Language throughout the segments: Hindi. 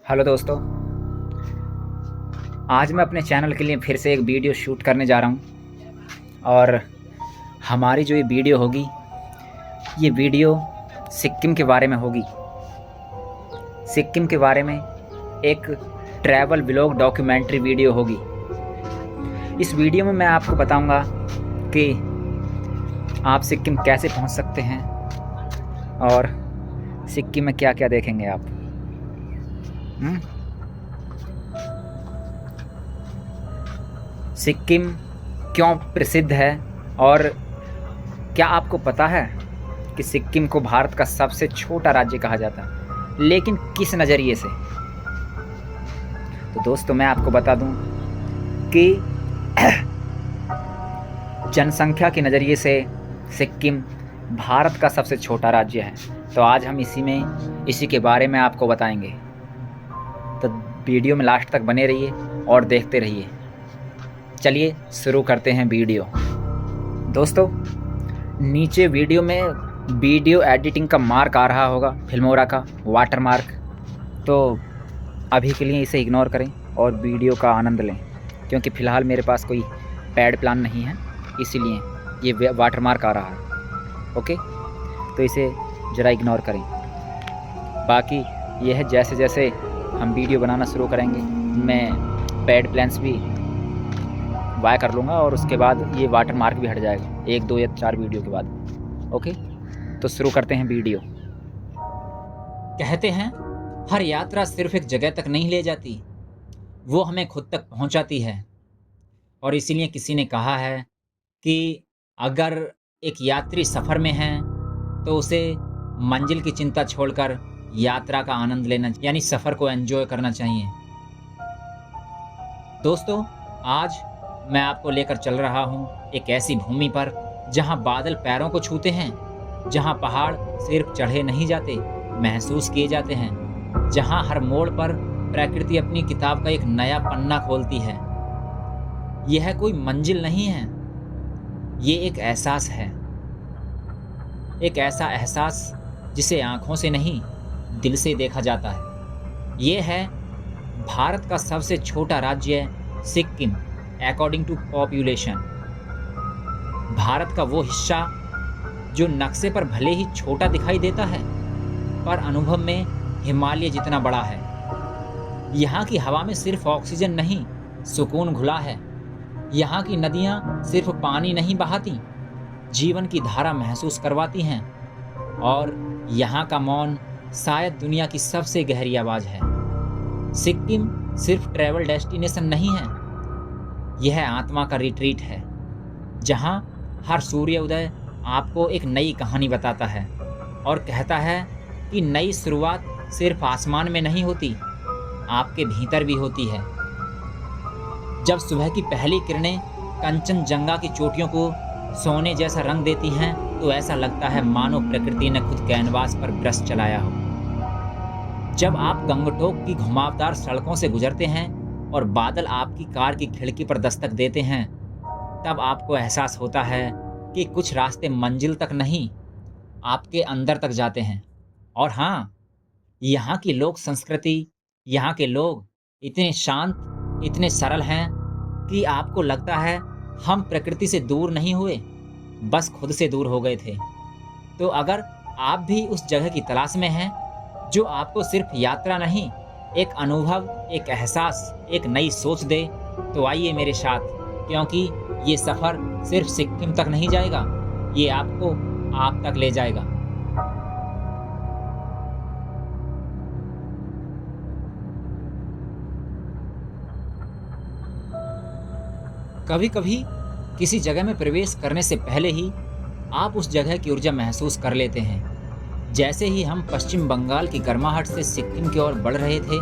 हेलो दोस्तों, आज मैं अपने चैनल के लिए फिर से एक वीडियो शूट करने जा रहा हूँ। और हमारी जो ये वीडियो होगी, ये वीडियो सिक्किम के बारे में होगी। सिक्किम के बारे में एक ट्रैवल व्लॉग डॉक्यूमेंट्री वीडियो होगी। इस वीडियो में मैं आपको बताऊंगा कि आप सिक्किम कैसे पहुंच सकते हैं और सिक्किम में क्या क्या देखेंगे आप। सिक्किम क्यों प्रसिद्ध है और क्या आपको पता है कि सिक्किम को भारत का सबसे छोटा राज्य कहा जाता है, लेकिन किस नज़रिए से? तो दोस्तों, मैं आपको बता दूं कि जनसंख्या के नज़रिए से सिक्किम भारत का सबसे छोटा राज्य है। तो आज हम इसी के बारे में आपको बताएंगे। तो वीडियो में लास्ट तक बने रहिए और देखते रहिए। चलिए शुरू करते हैं वीडियो। दोस्तों, नीचे वीडियो में वीडियो एडिटिंग का मार्क आ रहा होगा, फिल्मोरा का वाटर मार्क। तो अभी के लिए इसे इग्नोर करें और वीडियो का आनंद लें, क्योंकि फ़िलहाल मेरे पास कोई पैड प्लान नहीं है, इसीलिए ये वाटर मार्क आ रहा है। ओके, तो इसे ज़रा इग्नोर करें। बाकी ये है, जैसे जैसे हम वीडियो बनाना शुरू करेंगे मैं पैड प्लान्स भी बाय कर लूँगा और उसके बाद ये वाटर मार्क भी हट जाएगा 1, 2 या 4 वीडियो के बाद। ओके, तो शुरू करते हैं वीडियो। कहते हैं हर यात्रा सिर्फ एक जगह तक नहीं ले जाती, वो हमें खुद तक पहुंचाती है। और इसीलिए किसी ने कहा है कि अगर एक यात्री सफ़र में है तो उसे मंजिल की चिंता छोड़कर यात्रा का आनंद लेना, यानी सफ़र को एंजॉय करना चाहिए। दोस्तों, आज मैं आपको लेकर चल रहा हूँ एक ऐसी भूमि पर जहाँ बादल पैरों को छूते हैं, जहाँ पहाड़ सिर्फ चढ़े नहीं जाते, महसूस किए जाते हैं, जहाँ हर मोड़ पर प्रकृति अपनी किताब का एक नया पन्ना खोलती है। यह कोई मंजिल नहीं है, ये एक एहसास है। एक ऐसा एहसास जिसे आँखों से नहीं, दिल से देखा जाता है। ये है भारत का सबसे छोटा राज्य Sikkim according to population. Bharat का वो हिस्सा जो नक्शे पर भले ही छोटा दिखाई देता है, पर अनुभव में हिमालय जितना बड़ा है। यहाँ की हवा में सिर्फ ऑक्सीजन नहीं, सुकून घुला है। यहाँ की नदियाँ सिर्फ पानी नहीं बहाती, जीवन की धारा महसूस करवाती हैं। और यहाँ का मौन शायद दुनिया की सबसे गहरी आवाज़ है। सिक्किम सिर्फ ट्रैवल डेस्टिनेशन नहीं है, यह आत्मा का रिट्रीट है, जहाँ हर सूर्योदय आपको एक नई कहानी बताता है और कहता है कि नई शुरुआत सिर्फ आसमान में नहीं होती, आपके भीतर भी होती है। जब सुबह की पहली किरणें कंचनजंगा की चोटियों को सोने जैसा रंग देती हैं, तो ऐसा लगता है मानो प्रकृति ने खुद कैनवास पर ब्रश चलाया हो। जब आप गंगटोक की घुमावदार सड़कों से गुजरते हैं और बादल आपकी कार की खिड़की पर दस्तक देते हैं, तब आपको एहसास होता है कि कुछ रास्ते मंजिल तक नहीं, आपके अंदर तक जाते हैं। और हाँ, यहाँ की लोक संस्कृति, यहाँ के लोग इतने शांत, इतने सरल हैं कि आपको लगता है हम प्रकृति से दूर नहीं हुए, बस खुद से दूर हो गए थे। तो अगर आप भी उस जगह की तलाश में हैं जो आपको सिर्फ यात्रा नहीं, एक अनुभव, एक एहसास, एक नई सोच दे, तो आइए मेरे साथ, क्योंकि ये सफ़र सिर्फ सिक्किम तक नहीं जाएगा, ये आपको आप तक ले जाएगा। कभी कभी किसी जगह में प्रवेश करने से पहले ही आप उस जगह की ऊर्जा महसूस कर लेते हैं। जैसे ही हम पश्चिम बंगाल की गर्माहट से सिक्किम की ओर बढ़ रहे थे,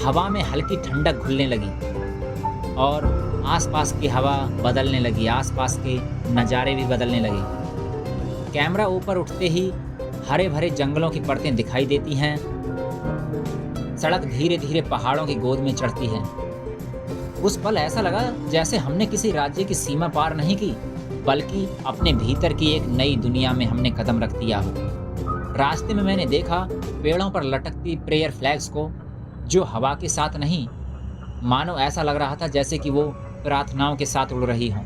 हवा में हल्की ठंडक घुलने लगी और आसपास की हवा बदलने लगी, आसपास के नज़ारे भी बदलने लगे। कैमरा ऊपर उठते ही हरे भरे जंगलों की परतें दिखाई देती हैं। सड़क धीरे धीरे पहाड़ों की गोद में चढ़ती है। उस पल ऐसा लगा जैसे हमने किसी राज्य की सीमा पार नहीं की, बल्कि अपने भीतर की एक नई दुनिया में हमने कदम रख दिया हो। रास्ते में मैंने देखा पेड़ों पर लटकती प्रेयर फ्लैग्स को, जो हवा के साथ नहीं, मानो ऐसा लग रहा था जैसे कि वो प्रार्थनाओं के साथ उड़ रही हों।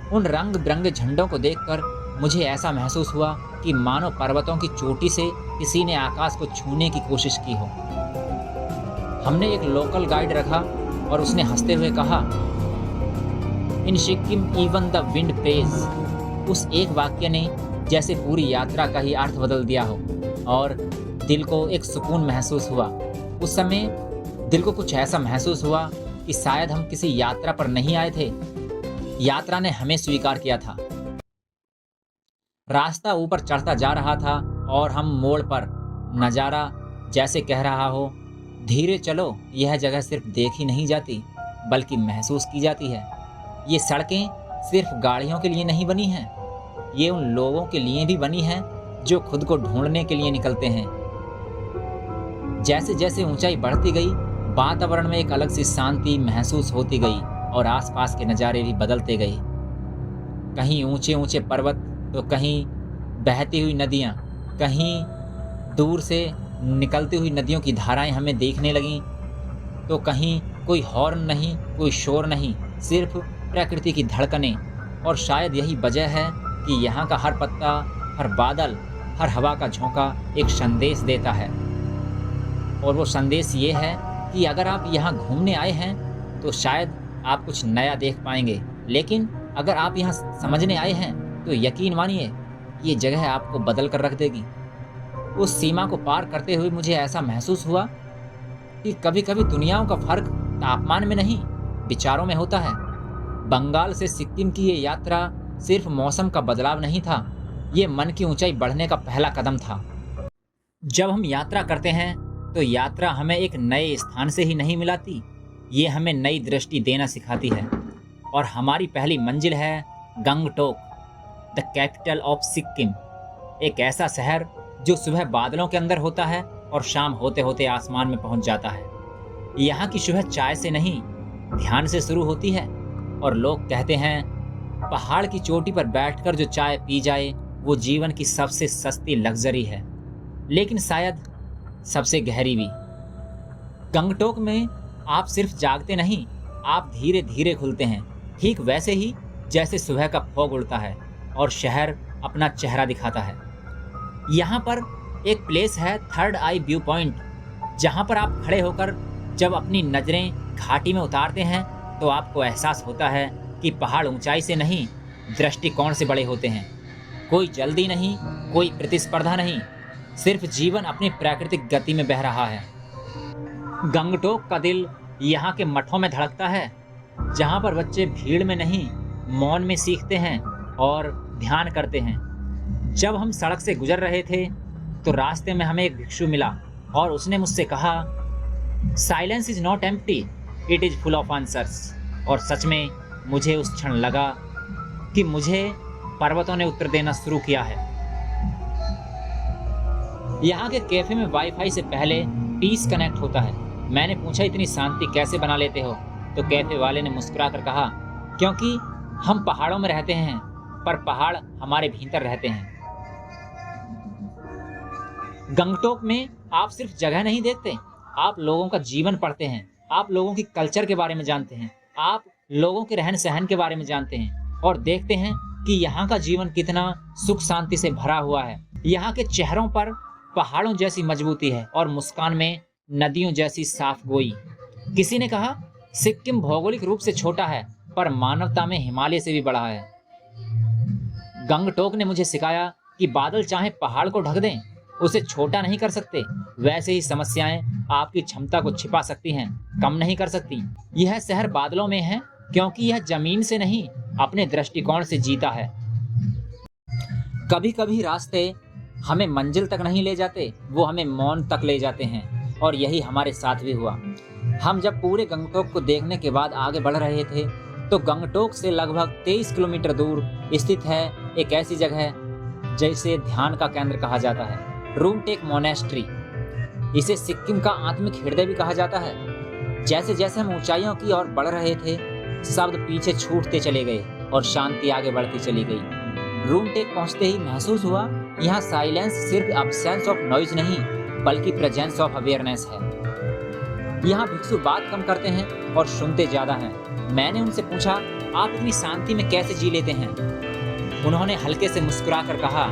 उन रंग बिरंगे झंडों को देखकर मुझे ऐसा महसूस हुआ कि मानो पर्वतों की चोटी से किसी ने आकाश को छूने की कोशिश की हो। हमने एक लोकल गाइड रखा और उसने हंसते हुए कहा, in Sikkim even the wind prays. उस एक वाक्य ने जैसे पूरी यात्रा का ही अर्थ बदल दिया हो और दिल को एक सुकून महसूस हुआ। उस समय दिल को कुछ ऐसा महसूस हुआ कि शायद हम किसी यात्रा पर नहीं आए थे, यात्रा ने हमें स्वीकार किया था। रास्ता ऊपर चढ़ता जा रहा था और हम मोड़ पर नजारा जैसे कह रहा हो, धीरे चलो, यह जगह सिर्फ देखी नहीं जाती बल्कि महसूस की जाती है। ये सड़कें सिर्फ गाड़ियों के लिए नहीं बनी हैं, ये उन लोगों के लिए भी बनी हैं जो खुद को ढूंढने के लिए निकलते हैं। जैसे जैसे ऊंचाई बढ़ती गई, वातावरण में एक अलग सी शांति महसूस होती गई और आसपास के नज़ारे भी बदलते गए। कहीं ऊंचे ऊंचे पर्वत तो कहीं बहती हुई नदियाँ, कहीं दूर से निकलती हुई नदियों की धाराएं हमें देखने लगीं, तो कहीं कोई हॉर्न नहीं, कोई शोर नहीं, सिर्फ प्रकृति की धड़कनें। और शायद यही वजह है कि यहाँ का हर पत्ता, हर बादल, हर हवा का झोंका एक संदेश देता है। और वो संदेश ये है कि अगर आप यहाँ घूमने आए हैं तो शायद आप कुछ नया देख पाएंगे, लेकिन अगर आप यहाँ समझने आए हैं तो यकीन मानिए ये जगह आपको बदल कर रख देगी। उस सीमा को पार करते हुए मुझे ऐसा महसूस हुआ कि कभी कभी दुनियाओं का फर्क तापमान में नहीं, विचारों में होता है। बंगाल से सिक्किम की ये यात्रा सिर्फ मौसम का बदलाव नहीं था, ये मन की ऊंचाई बढ़ने का पहला कदम था। जब हम यात्रा करते हैं तो यात्रा हमें एक नए स्थान से ही नहीं मिलाती, ये हमें नई दृष्टि देना सिखाती है। और हमारी पहली मंजिल है Gangtok, the capital of Sikkim. एक ऐसा शहर जो सुबह बादलों के अंदर होता है और शाम होते होते आसमान में पहुंच जाता है। यहाँ की सुबह चाय से नहीं, ध्यान से शुरू होती है। और लोग कहते हैं पहाड़ की चोटी पर बैठकर जो चाय पी जाए वो जीवन की सबसे सस्ती लग्जरी है, लेकिन शायद सबसे गहरी भी। गंगटोक में आप सिर्फ जागते नहीं, आप धीरे धीरे खुलते हैं, ठीक वैसे ही जैसे सुबह का फॉग उड़ता है और शहर अपना चेहरा दिखाता है। यहाँ पर एक प्लेस है थर्ड आई व्यू पॉइंट, जहाँ पर आप खड़े होकर जब अपनी नज़रें घाटी में उतारते हैं तो आपको एहसास होता है कि पहाड़ ऊंचाई से नहीं, दृष्टिकोण से बड़े होते हैं। कोई जल्दी नहीं, कोई प्रतिस्पर्धा नहीं, सिर्फ जीवन अपनी प्राकृतिक गति में बह रहा है। गंगटोक का दिल यहाँ के मठों में धड़कता है, जहाँ पर बच्चे भीड़ में नहीं, मौन में सीखते हैं और ध्यान करते हैं। जब हम सड़क से गुजर रहे थे तो रास्ते में हमें एक भिक्षु मिला और उसने मुझसे कहा, silence is not empty, it is full of answers. और सच में मुझे उस क्षण लगा कि मुझे पर्वतों ने उत्तर देना शुरू किया है। यहाँ के कैफे में वाईफाई से पहले पीस कनेक्ट होता है। मैंने पूछा, इतनी शांति कैसे बना लेते हो? तो कैफे वाले ने मुस्कुराकर कहा, क्योंकि हम पहाड़ों में रहते हैं पर पहाड़ हमारे भीतर रहते हैं। गंगटोक में आप सिर्फ जगह नहीं देखते, आप लोगों का जीवन पढ़ते हैं, आप लोगों की कल्चर के बारे में जानते हैं, आप लोगों के रहन सहन के बारे में जानते हैं और देखते हैं कि यहाँ का जीवन कितना सुख शांति से भरा हुआ है। यहाँ के चेहरों पर पहाड़ों जैसी मजबूती है और मुस्कान में नदियों जैसी साफ गोई। किसी ने कहा, सिक्किम भौगोलिक रूप से छोटा है पर मानवता में हिमालय से भी बड़ा है। गंगटोक ने मुझे सिखाया कि बादल चाहे पहाड़ को ढक दें, उसे छोटा नहीं कर सकते, वैसे ही समस्याएं आपकी क्षमता को छिपा सकती हैं, कम नहीं कर सकती। यह शहर बादलों में है क्योंकि यह जमीन से नहीं, अपने दृष्टिकोण से जीता है। कभी कभी रास्ते हमें मंजिल तक नहीं ले जाते, वो हमें मौन तक ले जाते हैं, और यही हमारे साथ भी हुआ। हम जब पूरे गंगटोक को देखने के बाद आगे बढ़ रहे थे तो गंगटोक से लगभग 23 किलोमीटर दूर स्थित है एक ऐसी जगह जैसे ध्यान का केंद्र कहा जाता है, रूमटेक मोनेस्ट्री। इसे सिक्किम का आत्मिक हृदय भी कहा जाता है। जैसे जैसे हम ऊंचाइयों की ओर बढ़ रहे थे, शब्द पीछे छूटते चले गए और शांति आगे बढ़ती चली गई। रूमटेक पहुंचते ही महसूस हुआ, यहाँ साइलेंस सिर्फ अब्सेंस ऑफ नॉइज नहीं बल्कि प्रेजेंस ऑफ अवेयरनेस है। यहाँ भिक्षु बात कम करते हैं और सुनते ज़्यादा हैं। मैंने उनसे पूछा, आप इतनी शांति में कैसे जी लेते हैं? उन्होंने हल्के से मुस्कुराकर कहा,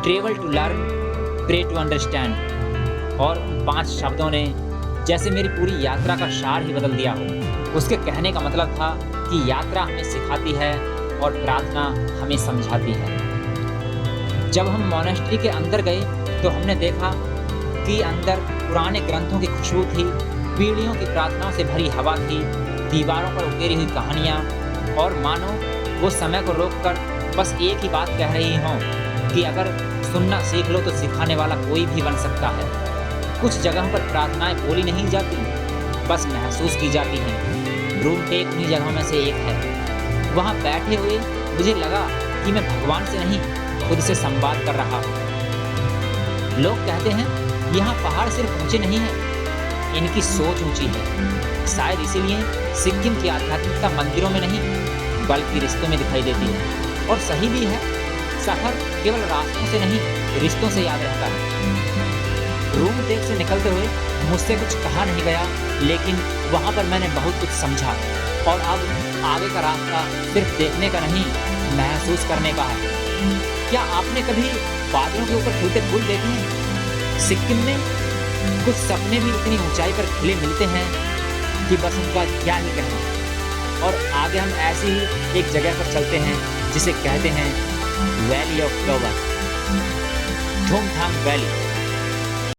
travel to learn, pray to understand. और उन 5 शब्दों ने जैसे मेरी पूरी यात्रा का सार ही बदल दिया हो। उसके कहने का मतलब था कि यात्रा हमें सिखाती है और प्रार्थना हमें समझाती है। जब हम मॉनेस्ट्री के अंदर गए तो हमने देखा कि अंदर पुराने ग्रंथों की खुशबू थी, पीढ़ियों की प्रार्थनाओं से भरी हवा थी, दीवारों पर उकेरी हुई कहानियाँ, और मानो वो समय को रोककर बस एक ही बात कह रही हों कि अगर सुनना सीख लो तो सिखाने वाला कोई भी बन सकता है। कुछ जगहों पर प्रार्थनाएं बोली नहीं जाती, बस महसूस की जाती हैं। रूम टेक उन्हीं जगहों में से एक है। वहाँ बैठे हुए मुझे लगा कि मैं भगवान से नहीं, खुद से संवाद कर रहा हूँ। लोग कहते हैं यहाँ पहाड़ सिर्फ ऊंचे नहीं हैं, इनकी सोच ऊंची है। शायद इसीलिए सिक्किम की आध्यात्मिकता मंदिरों में नहीं बल्कि रिश्तों में दिखाई देती है। और सही भी है, सफर केवल रास्तों से नहीं, रिश्तों से याद रहता है। रूम टेक से निकलते हुए मुझसे कुछ कहा नहीं गया, लेकिन वहाँ पर मैंने बहुत कुछ समझा। और अब आगे का रास्ता सिर्फ देखने का नहीं, महसूस करने का है। क्या आपने कभी बादलों के ऊपर खिलते फूल देखे हैं? सिक्किम में कुछ सपने भी इतनी ऊंचाई पर खिले मिलते हैं कि बस उनका क्या ही कहना। और आगे हम ऐसी ही एक जगह पर चलते हैं जिसे कहते हैं वैली ऑफ फ्लावर, धूमधाम वैली।